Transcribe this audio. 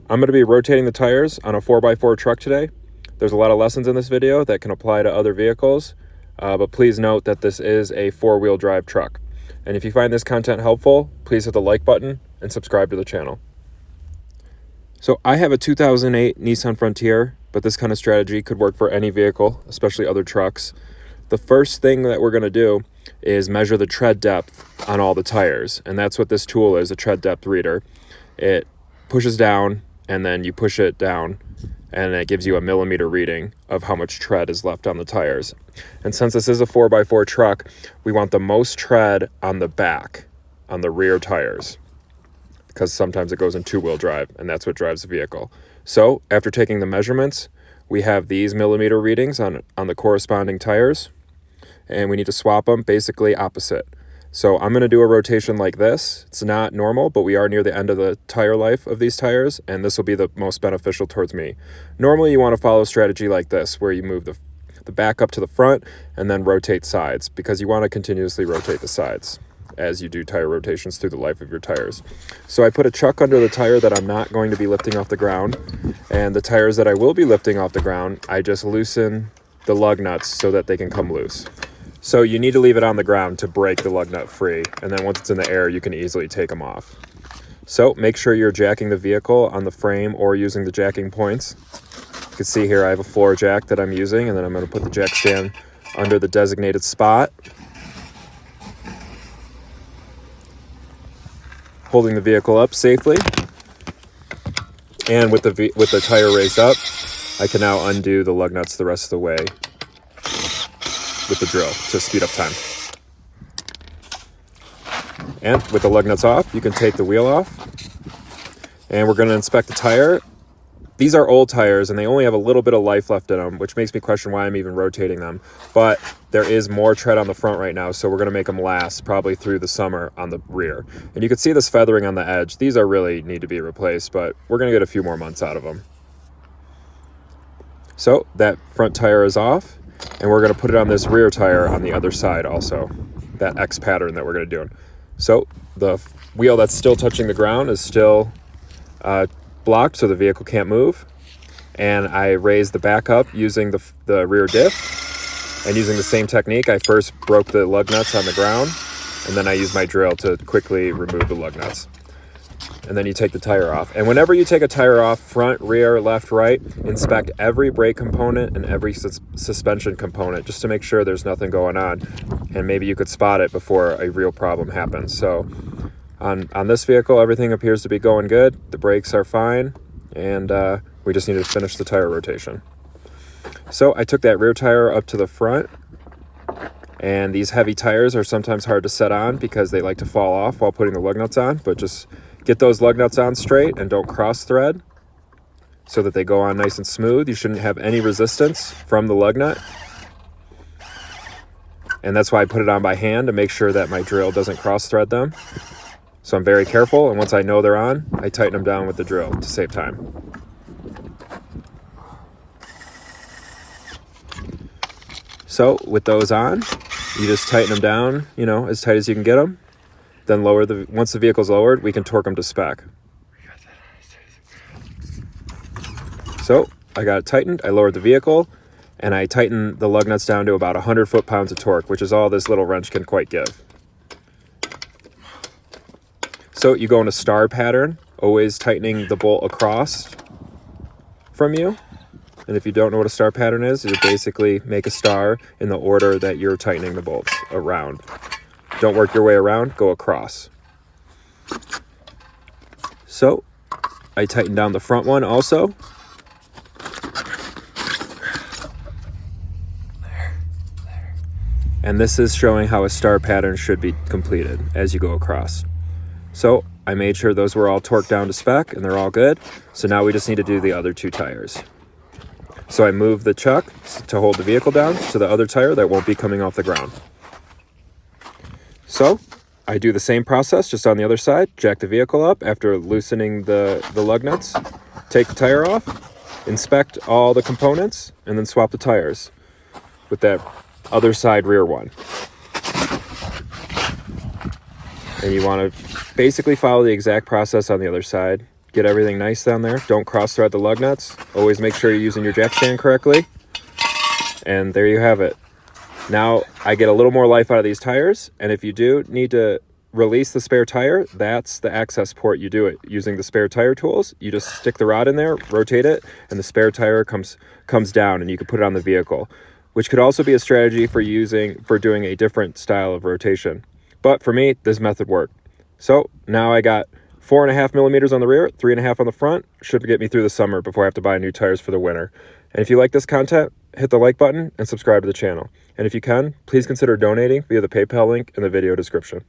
I'm going to be rotating the tires on a 4x4 truck today. There's a lot of lessons in this video that can apply to other vehicles, but please note that this is a 4-wheel drive truck. And if you find this content helpful, please hit the like button and subscribe to the channel. So I have a 2008 Nissan Frontier, but this kind of strategy could work for any vehicle, especially other trucks. The first thing that we're going to do is measure the tread depth on all the tires, and that's what this tool is, a tread depth reader. It pushes down and then you push it down and it gives you a millimeter reading of how much tread is left on the tires. And since this is a 4x4 truck, we want the most tread on the back, on the rear tires, because sometimes it goes in 2-wheel drive and that's what drives the vehicle. So after taking the measurements, we have these millimeter readings on the corresponding tires, and we need to swap them basically opposite. So I'm going to do a rotation like this. It's not normal, but we are near the end of the tire life of these tires, and this will be the most beneficial towards me. Normally you want to follow a strategy like this, where you move the back up to the front and then rotate sides, because you want to continuously rotate the sides as you do tire rotations through the life of your tires. So I put a chuck under the tire that I'm not going to be lifting off the ground, and the tires that I will be lifting off the ground, I just loosen the lug nuts so that they can come loose. So you need to leave it on the ground to break the lug nut free, and then once it's in the air, you can easily take them off. So make sure you're jacking the vehicle on the frame or using the jacking points. You can see here I have a floor jack that I'm using, and then I'm going to put the jack stand under the designated spot, holding the vehicle up safely. And with the tire raised up, I can now undo the lug nuts the rest of the way with the drill to speed up time. And with the lug nuts off, you can take the wheel off. And we're going to inspect the tire. These are old tires and they only have a little bit of life left in them, which makes me question why I'm even rotating them. But there is more tread on the front right now, so we're going to make them last probably through the summer on the rear. And you can see this feathering on the edge. These are really need to be replaced, but we're going to get a few more months out of them. So that front tire is off. And we're going to put it on this rear tire on the other side also, that X pattern that we're going to do. So the wheel that's still touching the ground is still blocked, so the vehicle can't move. And I raise the back up using the rear diff, and using the same technique. I first broke the lug nuts on the ground, and then I use my drill to quickly remove the lug nuts. And then you take the tire off. And whenever you take a tire off, front, rear, left, right, inspect every brake component and every suspension component just to make sure there's nothing going on. And maybe you could spot it before a real problem happens. So on this vehicle, everything appears to be going good. The brakes are fine, and we just need to finish the tire rotation. So I took that rear tire up to the front, and these heavy tires are sometimes hard to set on because they like to fall off while putting the lug nuts on, but just get those lug nuts on straight and don't cross thread so that they go on nice and smooth. You shouldn't have any resistance from the lug nut. And that's why I put it on by hand to make sure that my drill doesn't cross thread them. So I'm very careful, and once I know they're on, I tighten them down with the drill to save time. So with those on, you just tighten them down, as tight as you can get them. Then once the vehicle's lowered, we can torque them to spec. So I got it tightened, I lowered the vehicle, and I tightened the lug nuts down to about 100 foot-pounds of torque, which is all this little wrench can quite give. So you go in a star pattern, always tightening the bolt across from you. And if you don't know what a star pattern is, you basically make a star in the order that you're tightening the bolts around. Don't work your way around, go across. So I tighten down the front one also. And this is showing how a star pattern should be completed as you go across. So I made sure those were all torqued down to spec and they're all good. So now we just need to do the other two tires. So I move the chuck to hold the vehicle down to the other tire that won't be coming off the ground. So I do the same process just on the other side, jack the vehicle up after loosening the lug nuts, take the tire off, inspect all the components, and then swap the tires with that other side rear one. And you want to basically follow the exact process on the other side. get everything nice down there. Don't cross thread the lug nuts. Always make sure you're using your jack stand correctly. And there you have it. Now I get a little more life out of these tires, and if you do need to release the spare tire, that's the access port. You do it using the spare tire tools. You just stick the rod in there, rotate it, and the spare tire comes down, and you can put it on the vehicle, which could also be a strategy for doing a different style of rotation. But for me, this method worked. So now I got 4.5 millimeters on the rear, 3.5 on the front. Should get me through the summer before I have to buy new tires for the winter. And if you like this content, hit the like button and subscribe to the channel. And if you can, please consider donating via the PayPal link in the video description.